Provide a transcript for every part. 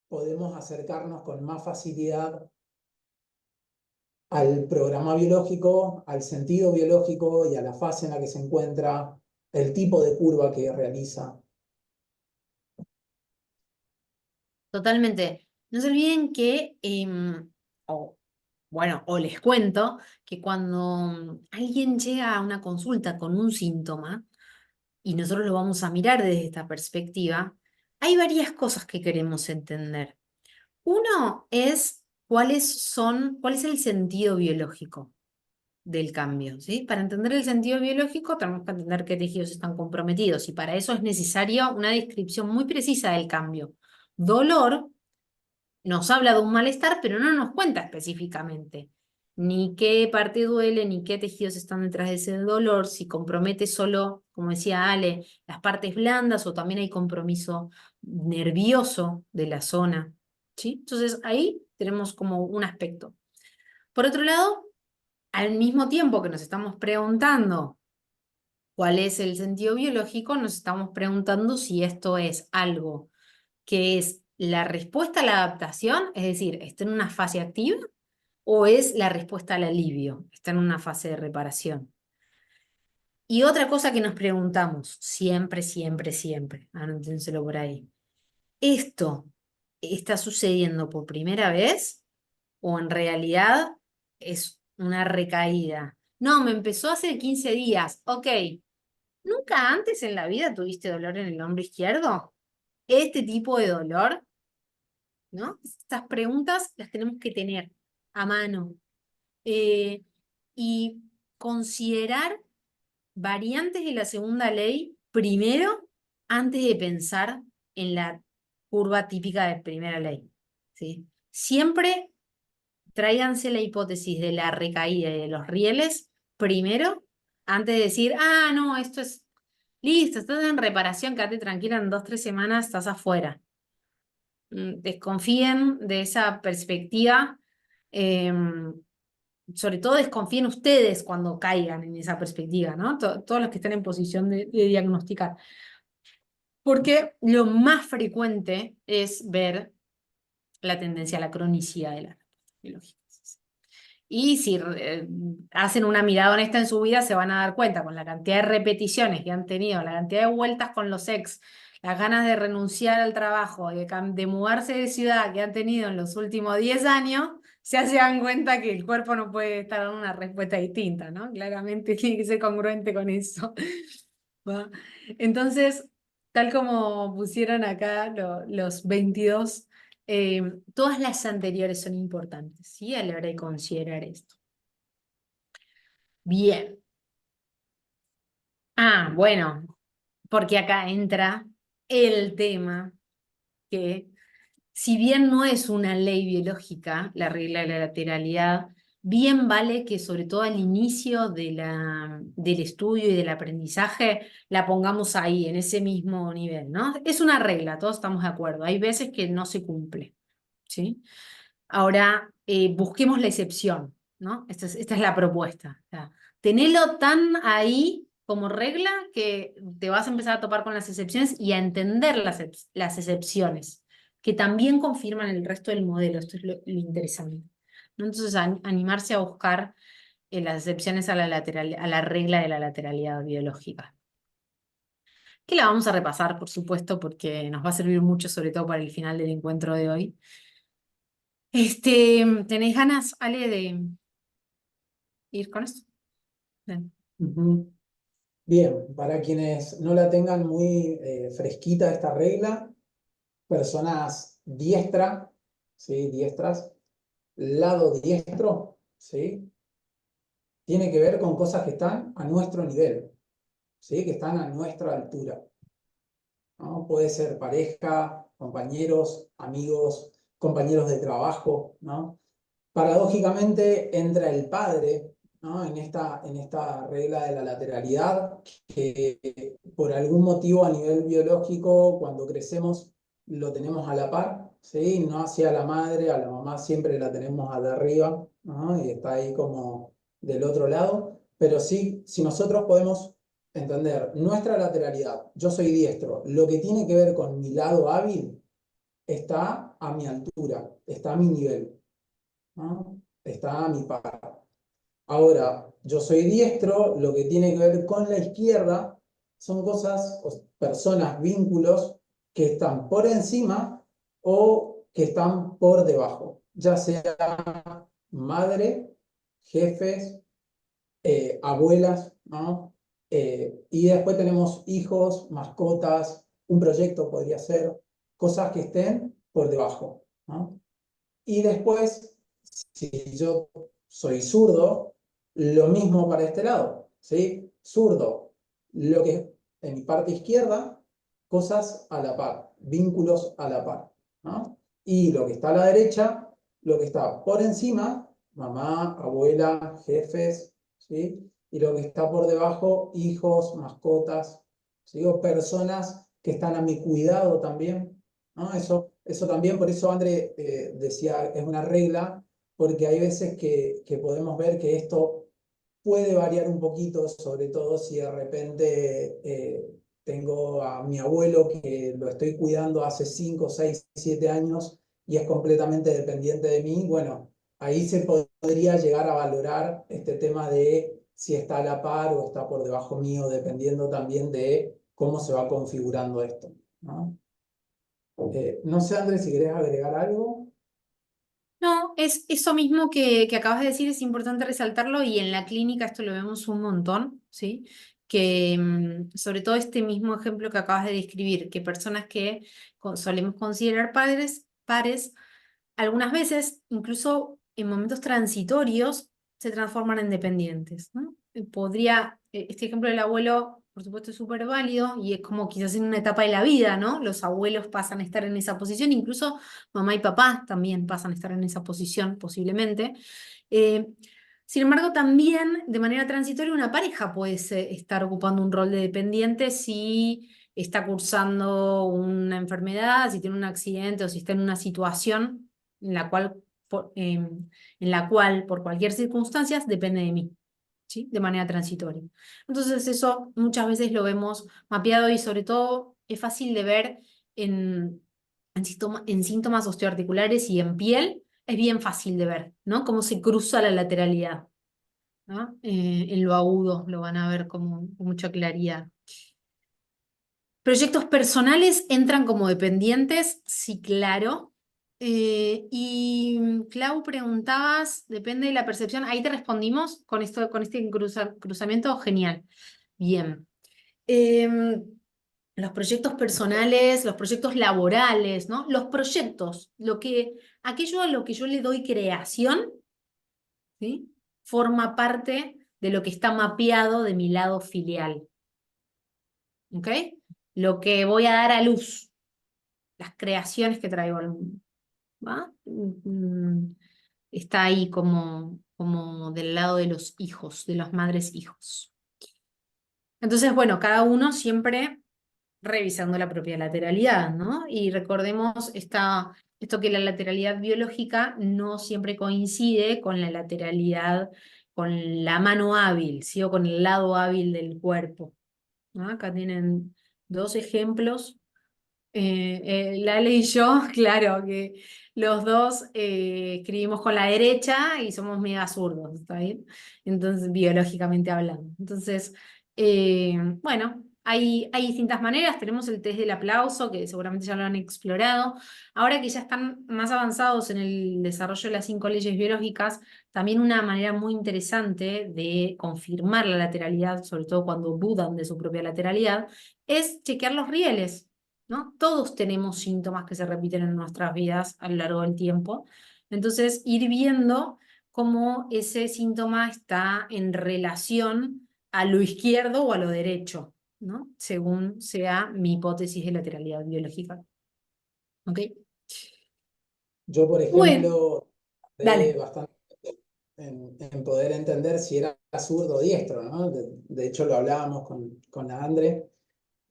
podemos acercarnos con más facilidad al programa biológico, al sentido biológico y a la fase en la que se encuentra, el tipo de curva que realiza. Totalmente. No se olviden que, o les cuento que cuando alguien llega a una consulta con un síntoma y nosotros lo vamos a mirar desde esta perspectiva, hay varias cosas que queremos entender. Uno es cuál es el sentido biológico del cambio, ¿sí? Para entender el sentido biológico tenemos que entender qué tejidos están comprometidos y para eso es necesario una descripción muy precisa del cambio. Dolor nos habla de un malestar, pero no nos cuenta específicamente ni qué parte duele, ni qué tejidos están detrás de ese dolor, si compromete solo, como decía Ale, las partes blandas o también hay compromiso nervioso de la zona, ¿sí? Entonces ahí tenemos como un aspecto. Por otro lado, al mismo tiempo que nos estamos preguntando cuál es el sentido biológico, nos estamos preguntando si esto es algo que es la respuesta a la adaptación, es decir, está en una fase activa, o es la respuesta al alivio, está en una fase de reparación. Y otra cosa que nos preguntamos, siempre, siempre, siempre, anótenselo por ahí, ¿esto está sucediendo por primera vez o en realidad es una recaída? No, me empezó hace 15 días, ok. ¿Nunca antes en la vida tuviste dolor en el hombro izquierdo? ¿Este tipo de dolor? ¿No? Estas preguntas las tenemos que tener a mano. Eh, y considerar variantes de la segunda ley primero antes de pensar en la curva típica de primera ley, ¿sí? Siempre tráiganse la hipótesis de la recaída y de los rieles primero antes de decir, ah, no, esto es listo, estás en reparación, quédate tranquila, en 2, 3 semanas estás afuera. Desconfíen de esa perspectiva. Sobre todo desconfíen ustedes cuando caigan en esa perspectiva, ¿no? Todos los que están en posición de diagnosticar. Porque lo más frecuente es ver la tendencia a la cronicidad de las respuestas biológicas. Y si hacen una mirada honesta en su vida, se van a dar cuenta con la cantidad de repeticiones que han tenido, la cantidad de vueltas con los ex, las ganas de renunciar al trabajo, de mudarse de ciudad que han tenido en los últimos 10 años, se dan cuenta que el cuerpo no puede estar dando una respuesta distinta, ¿no? Claramente tiene que ser congruente con eso. ¿Va? Entonces, tal como pusieron acá los 22 todas las anteriores son importantes, ¿sí? A la hora de considerar esto. Bien. Ah, bueno, porque acá entra el tema que, si bien no es una ley biológica, la regla de la lateralidad, bien vale que sobre todo al inicio del estudio y del aprendizaje la pongamos ahí, en ese mismo nivel, ¿no? Es una regla, todos estamos de acuerdo. Hay veces que no se cumple, ¿sí? Ahora, busquemos la excepción, ¿no? Esta es la propuesta. O sea, tenelo tan ahí como regla que te vas a empezar a topar con las excepciones y a entender las excepciones, que también confirman el resto del modelo. Esto es lo interesante, ¿no? Entonces, animarse a buscar las excepciones a la regla de la lateralidad biológica. Que la vamos a repasar, por supuesto, porque nos va a servir mucho, sobre todo para el final del encuentro de hoy. ¿Tenés ganas, Ale, de ir con esto? Bien. Bien, para quienes no la tengan muy fresquita esta regla, personas ¿sí? Diestras, lado diestro, ¿sí? Tiene que ver con cosas que están a nuestro nivel, ¿sí? Que están a nuestra altura, ¿no? Puede ser pareja, compañeros, amigos, compañeros de trabajo, ¿no? Paradójicamente entra el padre, ¿no? en esta regla de la lateralidad, que por algún motivo a nivel biológico, cuando crecemos, lo tenemos a la par, ¿sí? No hacia la madre, a la mamá siempre la tenemos a de arriba, ¿no? Y está ahí como del otro lado, pero sí, si nosotros podemos entender nuestra lateralidad, yo soy diestro, lo que tiene que ver con mi lado hábil, está a mi altura, está a mi nivel, ¿no? Está a mi par. Ahora, yo soy diestro, lo que tiene que ver con la izquierda son cosas, personas, vínculos que están por encima o que están por debajo, ya sea madre, jefes, abuelas, ¿no? Y después tenemos hijos, mascotas, un proyecto podría ser, cosas que estén por debajo, ¿no? Y después, si yo soy zurdo, lo mismo para este lado, ¿sí? Zurdo, lo que en mi parte izquierda, cosas a la par, vínculos a la par, ¿no? Y lo que está a la derecha, lo que está por encima, mamá, abuela, jefes, ¿sí? Y lo que está por debajo, hijos, mascotas, ¿sí? O personas que están a mi cuidado también, ¿no? Eso también, por eso André decía, es una regla, porque hay veces que podemos ver que esto puede variar un poquito, sobre todo si de repente tengo a mi abuelo que lo estoy cuidando hace 5 6 7 años y es completamente dependiente de mí. Bueno, ahí se podría llegar a valorar este tema de si está a la par o está por debajo mío, dependiendo también de cómo se va configurando esto, ¿no? No sé, Andrés, si querés agregar algo. No, es eso mismo que acabas de decir, es importante resaltarlo y en la clínica esto lo vemos un montón, ¿sí? Que sobre todo este mismo ejemplo que acabas de describir, que personas que solemos considerar padres, pares, algunas veces, incluso en momentos transitorios, se transforman en dependientes, ¿no? Este ejemplo del abuelo, por supuesto, es súper válido y es como quizás en una etapa de la vida, ¿no? Los abuelos pasan a estar en esa posición, incluso mamá y papá también pasan a estar en esa posición, posiblemente. Eh, Sin embargo, también de manera transitoria una pareja puede estar ocupando un rol de dependiente si está cursando una enfermedad, si tiene un accidente o si está en una situación en la cual, por cualquier circunstancia depende de mí, ¿sí? De manera transitoria. Entonces eso muchas veces lo vemos mapeado y sobre todo es fácil de ver en, en síntomas osteoarticulares y en piel, es bien fácil de ver, ¿no? Cómo se cruza la lateralidad, ¿no? En lo agudo lo van a ver con mucha claridad. Proyectos personales entran como dependientes, sí, claro. Clau, preguntabas, depende de la percepción. Ahí te respondimos con esto, con este cruzamiento, genial. Bien. Em, los proyectos personales, los proyectos laborales, ¿no? Los proyectos, aquello a lo que yo le doy creación, ¿sí? Forma parte de lo que está mapeado de mi lado filial. ¿Ok? Lo que voy a dar a luz, las creaciones que traigo al mundo, ¿va? Está ahí como del lado de los hijos, de las madres hijos. Entonces, bueno, cada uno siempre revisando la propia lateralidad, ¿no? Y recordemos esto que la lateralidad biológica no siempre coincide con la lateralidad, con la mano hábil, ¿sí? O con el lado hábil del cuerpo, ¿no? Acá tienen dos ejemplos. Lale y yo, claro, que los dos escribimos con la derecha y somos mega zurdos, ¿está bien? Entonces, biológicamente hablando. Entonces, bueno, hay distintas maneras. Tenemos el test del aplauso, que seguramente ya lo han explorado. Ahora que ya están más avanzados en el desarrollo de las 5 leyes biológicas, también una manera muy interesante de confirmar la lateralidad, sobre todo cuando dudan de su propia lateralidad, es chequear los rieles, ¿no? Todos tenemos síntomas que se repiten en nuestras vidas a lo largo del tiempo. Entonces, ir viendo cómo ese síntoma está en relación a lo izquierdo o a lo derecho, ¿no? Según sea mi hipótesis de lateralidad biológica. ¿Ok? Yo, por Bueno, ejemplo, tardé dale. bastante en poder entender si era zurdo o diestro, ¿no? De hecho, lo hablábamos con André.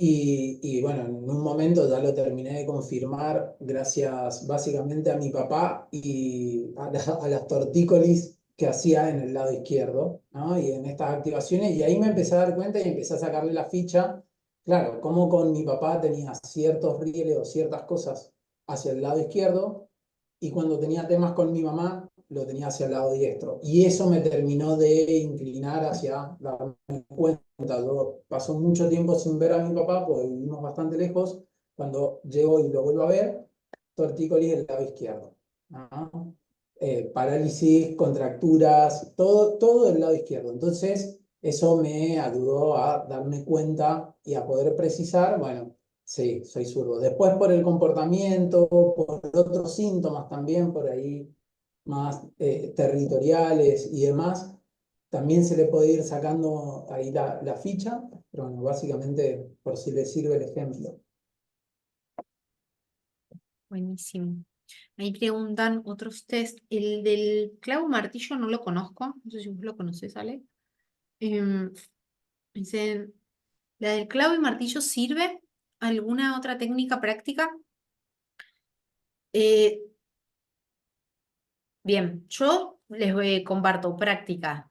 Y bueno, en un momento ya lo terminé de confirmar gracias básicamente a mi papá y a las tortícolis que hacía en el lado izquierdo, ¿no? Y en estas activaciones, y ahí me empecé a dar cuenta y empecé a sacarle la ficha, claro, como con mi papá tenía ciertos rieles o ciertas cosas hacia el lado izquierdo, y cuando tenía temas con mi mamá, lo tenía hacia el lado diestro. Y eso me terminó de inclinar hacia darme cuenta. Yo paso mucho tiempo sin ver a mi papá, porque vivimos bastante lejos. Cuando llego y lo vuelvo a ver, tortícolis del lado izquierdo. ¿No? Parálisis, contracturas, todo del lado izquierdo. Entonces, eso me ayudó a darme cuenta y a poder precisar, bueno, sí, soy zurdo. Después por el comportamiento, por otros síntomas también, por ahí más territoriales y demás, también se le puede ir sacando ahí la ficha, pero bueno, básicamente por si le sirve el ejemplo. Buenísimo. Ahí preguntan otros test. El del clavo martillo no lo conozco. No sé si vos lo conocés, Ale. Em, Dicen, ¿la del clavo y martillo sirve? ¿Alguna otra técnica práctica? Eh, Bien, yo comparto práctica.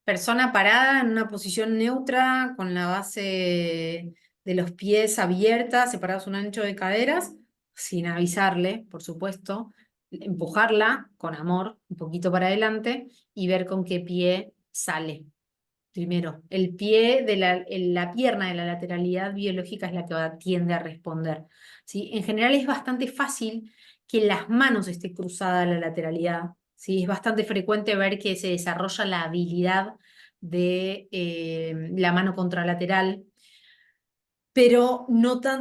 Persona parada en una posición neutra, con la base de los pies abierta, separados un ancho de caderas, sin avisarle, por supuesto. Empujarla con amor, un poquito para adelante, y ver con qué pie sale. Primero, el pie de la pierna de la lateralidad biológica es la que tiende a responder. ¿Sí? En general es bastante fácil que las manos esté cruzada la lateralidad. ¿Sí? Es bastante frecuente ver que se desarrolla la habilidad de la mano contralateral, pero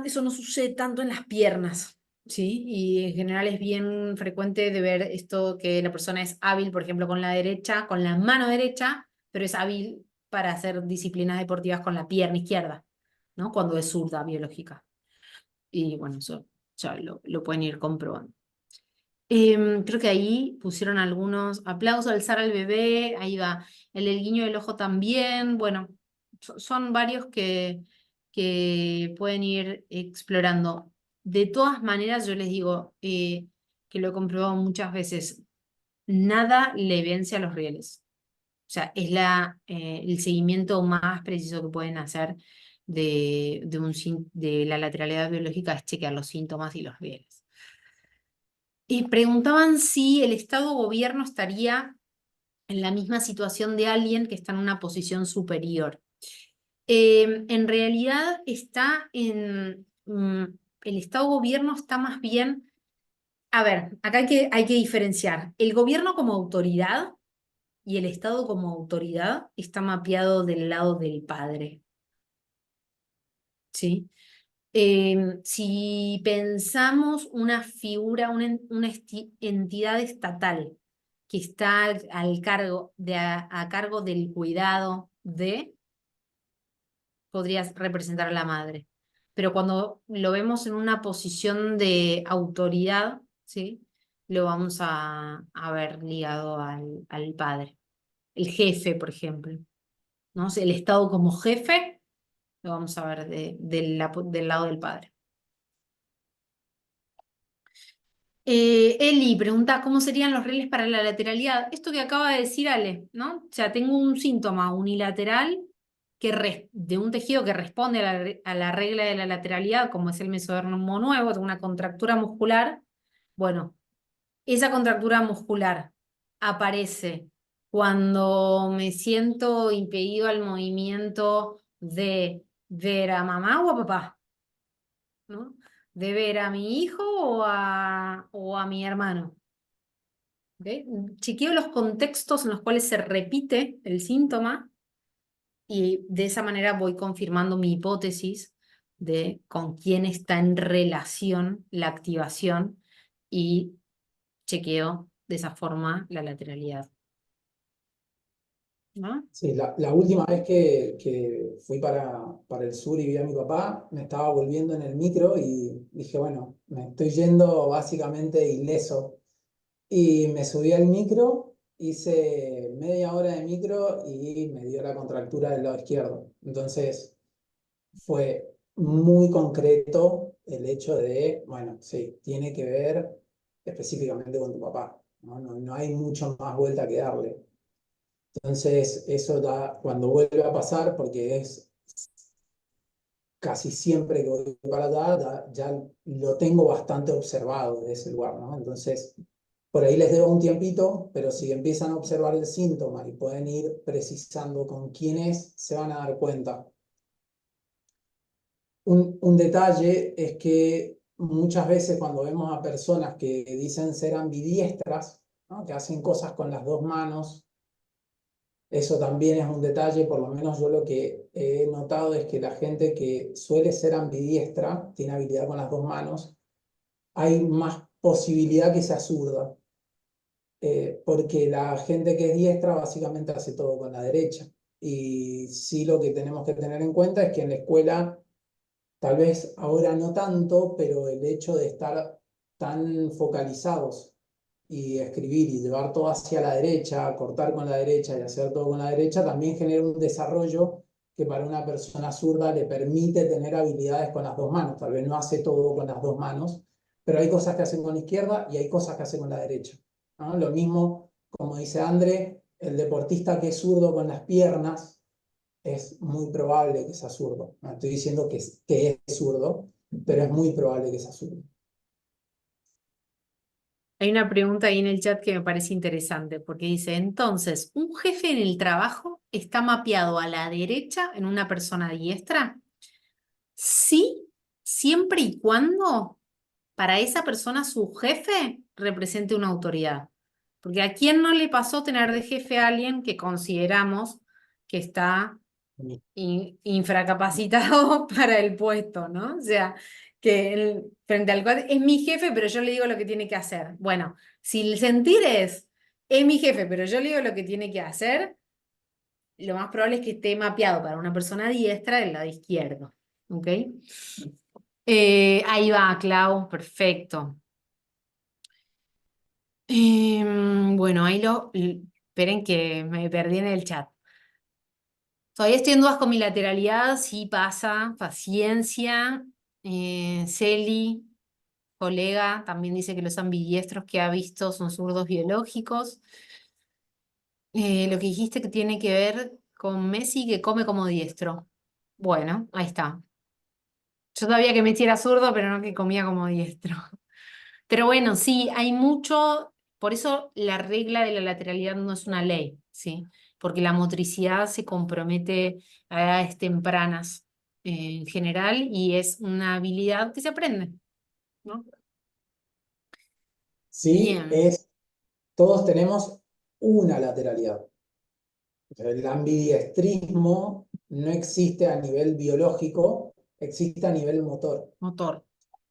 eso no sucede tanto en las piernas. ¿Sí? Y en general es bien frecuente de ver esto que la persona es hábil, por ejemplo, con la derecha, con la mano derecha, pero es hábil para hacer disciplinas deportivas con la pierna izquierda, ¿no? Cuando es zurda biológica. Y bueno, eso ya lo pueden ir comprobando. Creo que ahí pusieron algunos aplausos, alzar al bebé, ahí va, el guiño del ojo también, bueno, son varios que pueden ir explorando. De todas maneras, yo les digo que lo he comprobado muchas veces, nada le vence a los rieles. O sea, es el seguimiento más preciso que pueden hacer de la lateralidad biológica, es chequear los síntomas y los rieles. Y preguntaban si el Estado o gobierno estaría en la misma situación de alguien que está en una posición superior. En realidad el Estado o gobierno está más bien, a ver, acá hay que diferenciar. El gobierno como autoridad y el Estado como autoridad está mapeado del lado del padre, ¿sí? Si pensamos una figura, una entidad estatal que está a cargo del cuidado podría representar a la madre. Pero cuando lo vemos en una posición de autoridad, ¿sí? Lo vamos a ver ligado al padre. El jefe, por ejemplo, ¿no? O sea, el Estado como jefe lo vamos a ver del lado del padre. Eli pregunta, ¿cómo serían los rieles para la lateralidad? Esto que acaba de decir Ale, ¿no? O sea, tengo un síntoma unilateral de un tejido que responde a la regla de la lateralidad, como es el mesodermo nuevo, tengo una contractura muscular. Bueno, esa contractura muscular aparece cuando me siento impedido al movimiento de ver a mamá o a papá, ¿no? De ver a mi hijo o a mi hermano. ¿Ok? Chequeo los contextos en los cuales se repite el síntoma y de esa manera voy confirmando mi hipótesis de con quién está en relación la activación y chequeo de esa forma la lateralidad. ¿No? Sí, la última vez que fui para el sur y vi a mi papá, me estaba volviendo en el micro y dije, bueno, me estoy yendo básicamente ileso. Y me subí al micro, hice media hora de micro y me dio la contractura del lado izquierdo. Entonces fue muy concreto el hecho de, bueno, sí, tiene que ver específicamente con tu papá. No hay mucho más vuelta que darle. Entonces, eso da, cuando vuelve a pasar, porque es casi siempre que voy para allá ya lo tengo bastante observado de ese lugar, ¿no? Entonces, por ahí les debo un tiempito, pero si empiezan a observar el síntoma y pueden ir precisando con quién es, se van a dar cuenta. Un detalle es que muchas veces cuando vemos a personas que dicen ser ambidiestras, ¿no? Que hacen cosas con las dos manos, eso también es un detalle. Por lo menos yo lo que he notado es que la gente que suele ser ambidiestra, tiene habilidad con las dos manos, hay más posibilidad que sea zurda, porque la gente que es diestra básicamente hace todo con la derecha. Y sí, lo que tenemos que tener en cuenta es que en la escuela, tal vez ahora no tanto, pero el hecho de estar tan focalizados y escribir y llevar todo hacia la derecha, cortar con la derecha y hacer todo con la derecha, también genera un desarrollo que para una persona zurda le permite tener habilidades con las dos manos. Tal vez no hace todo con las dos manos, pero hay cosas que hacen con la izquierda y hay cosas que hacen con la derecha, ¿no? Lo mismo, como dice André, el deportista que es zurdo con las piernas, es muy probable que sea zurdo. No estoy diciendo que es zurdo, pero es muy probable que sea zurdo. Hay una pregunta ahí en el chat que me parece interesante, porque dice, entonces, ¿un jefe en el trabajo está mapeado a la derecha en una persona diestra? Sí, siempre y cuando para esa persona su jefe represente una autoridad. Porque ¿a quién no le pasó tener de jefe a alguien que consideramos que está infracapacitado para el puesto, ¿no? O sea, que frente al cual es mi jefe, pero yo le digo lo que tiene que hacer. Bueno, si el sentir es mi jefe, pero yo le digo lo que tiene que hacer, lo más probable es que esté mapeado para una persona diestra del lado izquierdo. ¿Ok? Ahí va, Clau, perfecto. Bueno, esperen que me perdí en el chat. Todavía estoy en dudas con mi lateralidad, sí pasa, paciencia. Celi, colega, también dice que los ambidiestros que ha visto son zurdos biológicos. Lo que dijiste que tiene que ver con Messi que come como diestro. Bueno, ahí está. Yo sabía que Messi era zurdo, pero no que comía como diestro. Pero bueno, sí, hay mucho, por eso la regla de la lateralidad no es una ley, ¿sí? Porque la motricidad se compromete a edades tempranas en general y es una habilidad que se aprende, ¿no? Sí, Bien, todos tenemos una lateralidad. El ambidiestrismo no existe a nivel biológico, existe a nivel motor. motor,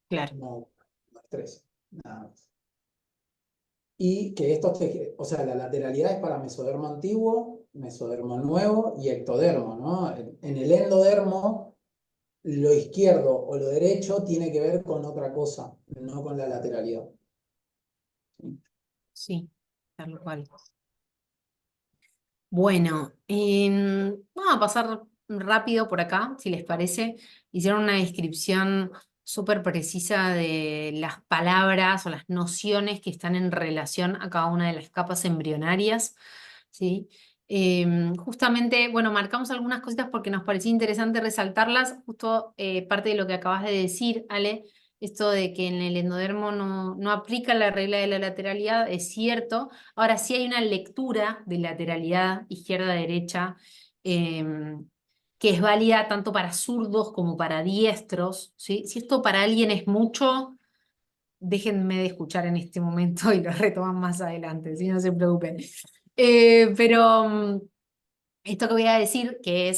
claro. No, no estrés, nada más. Y que o sea, la lateralidad es para mesodermo antiguo, mesodermo nuevo y ectodermo, ¿no? En el endodermo, lo izquierdo o lo derecho tiene que ver con otra cosa, no con la lateralidad. Sí, tal cual. Bueno, vamos a pasar rápido por acá, si les parece. Hicieron una descripción súper precisa de las palabras o las nociones que están en relación a cada una de las capas embrionarias, ¿sí? Justamente, bueno, marcamos algunas cositas porque nos pareció interesante resaltarlas. Justo parte de lo que acabas de decir, Ale, esto de que en el endodermo no aplica la regla de la lateralidad, es cierto. Ahora sí hay una lectura de lateralidad izquierda-derecha que es válida tanto para zurdos como para diestros, ¿sí? Si esto para alguien es mucho, déjenme de escuchar en este momento y lo retoman más adelante, si no se preocupen. Pero esto que voy a decir, que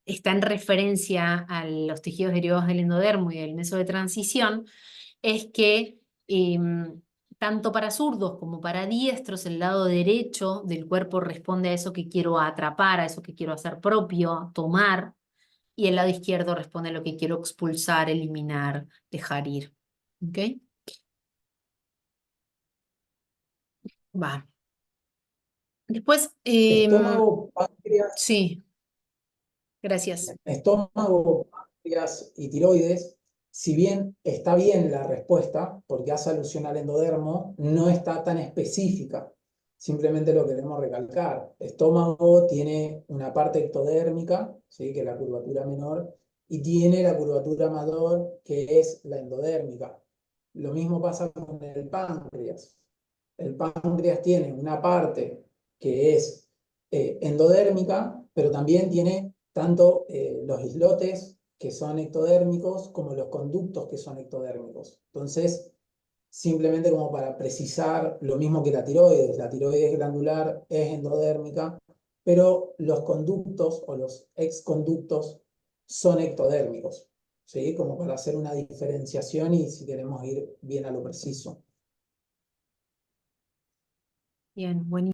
está en referencia a los tejidos derivados del endodermo y del meso de transición, es que tanto para zurdos como para diestros, el lado derecho del cuerpo responde a eso que quiero atrapar, a eso que quiero hacer propio, tomar, y el lado izquierdo responde a lo que quiero expulsar, eliminar, dejar ir. ¿Ok? Va. Después, Estómago, páncreas, sí, gracias. estómago, páncreas y tiroides, si bien está bien la respuesta, porque hace alusión al endodermo, no está tan específica. Simplemente lo queremos recalcar. Estómago tiene una parte ectodérmica, ¿sí? Que es la curvatura menor, y tiene la curvatura mayor que es la endodérmica. Lo mismo pasa con el páncreas. El páncreas tiene una parte que es endodérmica, pero también tiene tanto los islotes que son ectodérmicos como los conductos que son ectodérmicos. Entonces, simplemente como para precisar lo mismo que la tiroides glandular es endodérmica, pero los conductos o los exconductos son ectodérmicos, ¿sí? Como para hacer una diferenciación y si queremos ir bien a lo preciso. Bien, buenísimo.